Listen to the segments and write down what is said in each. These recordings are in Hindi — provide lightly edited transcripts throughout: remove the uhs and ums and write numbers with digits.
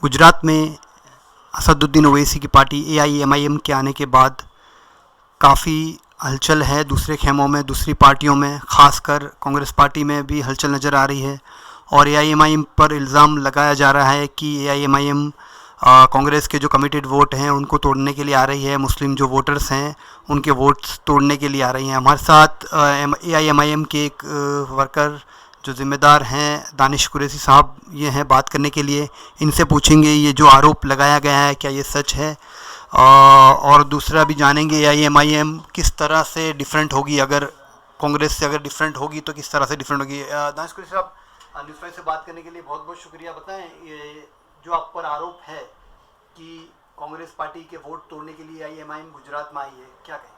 गुजरात में असदुद्दीन ओवैसी की पार्टी AIMIM के आने के बाद काफ़ी हलचल है दूसरे खेमों में, दूसरी पार्टियों में, ख़ासकर कांग्रेस पार्टी में भी हलचल नज़र आ रही है। और AIMIM पर इल्ज़ाम लगाया जा रहा है कि AIMIM कांग्रेस के जो कमिटेड वोट हैं उनको तोड़ने के लिए आ रही है, मुस्लिम जो वोटर्स हैं उनके वोट्स तोड़ने के लिए आ रही हैं। हमारे साथ AIMIM के एक वर्कर जो ज़िम्मेदार हैं दानिश कुरैशी साहब ये हैं बात करने के लिए। इनसे पूछेंगे ये जो आरोप लगाया गया है क्या ये सच है, और दूसरा भी जानेंगे AIMIM किस तरह से डिफरेंट होगी, अगर कांग्रेस से अगर डिफरेंट होगी तो किस तरह से डिफरेंट होगी। दानिश कुरैशी साहब, न्यूज़ फाइव से बात करने के लिए बहुत बहुत शुक्रिया। बताएं ये जो आप पर आरोप है कि कांग्रेस पार्टी के वोट तोड़ने के लिए AIMIM गुजरात में आई है, क्या कहें?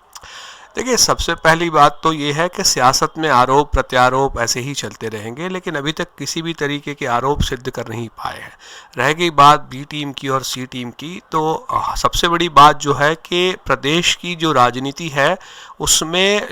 देखिए, सबसे पहली बात तो ये है कि सियासत में आरोप प्रत्यारोप ऐसे ही चलते रहेंगे, लेकिन अभी तक किसी भी तरीके के आरोप सिद्ध कर नहीं पाए हैं। रह गई बात बी टीम की और सी टीम की, तो सबसे बड़ी बात जो है कि प्रदेश की जो राजनीति है उसमें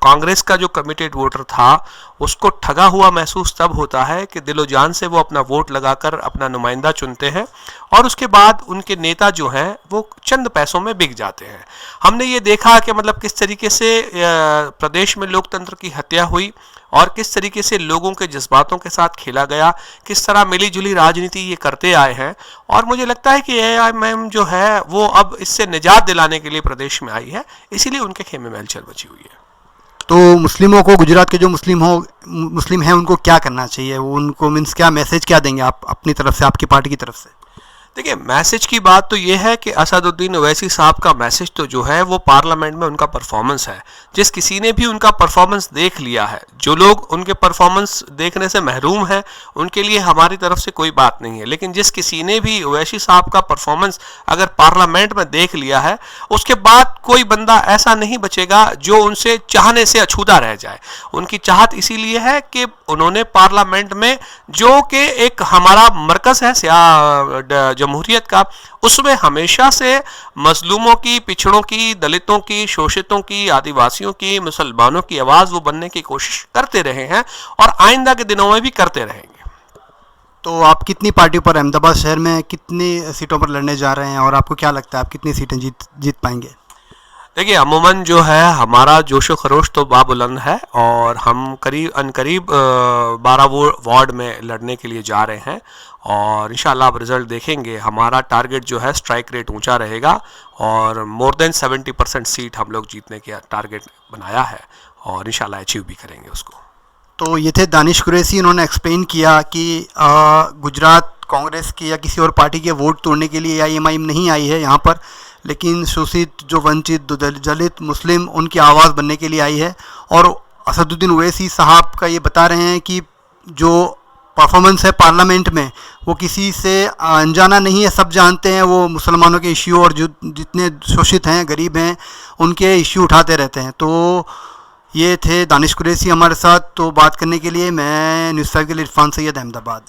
कांग्रेस का जो कमिटेड वोटर था उसको ठगा हुआ महसूस तब होता है कि दिलो जान से वो अपना वोट लगाकर अपना नुमाइंदा चुनते हैं और उसके बाद उनके नेता जो हैं वो चंद पैसों में बिक जाते हैं। हमने ये देखा कि मतलब किस तरीके से प्रदेश में लोकतंत्र की हत्या हुई और किस तरीके से लोगों के जज्बातों के साथ खेला गया, किस तरह मिली जुली राजनीति ये करते आए हैं। और मुझे लगता है कि AIMIM जो है वो अब इससे निजात दिलाने के लिए प्रदेश में आई है, इसीलिए उनके खेमे में हलचल मची हुई है। तो मुस्लिमों को, गुजरात के जो मुस्लिम हैं उनको क्या करना चाहिए, वो उनको मीन्स क्या मैसेज क्या देंगे आप अपनी तरफ से, आपकी पार्टी की तरफ से? देखिए, मैसेज की बात तो ये है कि असदुद्दीन ओवैसी साहब का मैसेज तो जो है वो पार्लियामेंट में उनका परफॉर्मेंस है। जिस किसी ने भी उनका परफॉर्मेंस देख लिया है, जो लोग उनके परफॉर्मेंस देखने से महरूम हैं उनके लिए हमारी तरफ से कोई बात नहीं है, लेकिन जिस किसी ने भी ओवैसी साहब का परफॉर्मेंस अगर पार्लियामेंट में देख लिया है उसके बाद कोई बंदा ऐसा नहीं बचेगा जो उनसे चाहने से अछूता रह जाए। उनकी चाहत इसीलिए है कि उन्होंने पार्लियामेंट में जो कि एक हमारा मरकज है जमहूरियत का, उसमें हमेशा से मजलूमों की, पिछड़ों की, दलितों की, शोषितों की, आदिवासियों की, मुसलमानों की आवाज़ वो बनने की कोशिश करते रहे हैं और आइंदा के दिनों में भी करते रहेंगे। तो आप कितनी पार्टियों पर, अहमदाबाद शहर में कितनी सीटों पर लड़ने जा रहे हैं और आपको क्या लगता है आप कितनी सीटें जीत पाएंगे? देखिए, अमूमन जो है हमारा जोशो खरोश तो बाबुलंद है और हम करीब 12 वार्ड में लड़ने के लिए जा रहे हैं और इंशाल्लाह आप रिज़ल्ट देखेंगे। हमारा टारगेट जो है स्ट्राइक रेट ऊंचा रहेगा और मोर देन 70% सीट हम लोग जीतने का टारगेट बनाया है और इंशाल्लाह अचीव भी करेंगे उसको। तो ये थे दानिश कुरैशी, इन्होंने एक्सप्लेन किया कि गुजरात कांग्रेस की या किसी और पार्टी के वोट तोड़ने के लिए AIMIM नहीं आई है यहाँ पर, लेकिन शोषित, जो वंचित, दलित, मुस्लिम, उनकी आवाज़ बनने के लिए आई है। और असदुद्दीन ओवैसी साहब का ये बता रहे हैं कि जो परफॉर्मेंस है पार्लियामेंट में वो किसी से अनजाना नहीं है, सब जानते हैं। वो मुसलमानों के इश्यू और जो जितने शोषित हैं, गरीब हैं, उनके इश्यू उठाते रहते हैं। तो ये थे दानिश कुरैशी हमारे साथ। तो बात करने के लिए मैं न्यूज़ 5 के लिए इरफान सैयद, अहमदाबाद।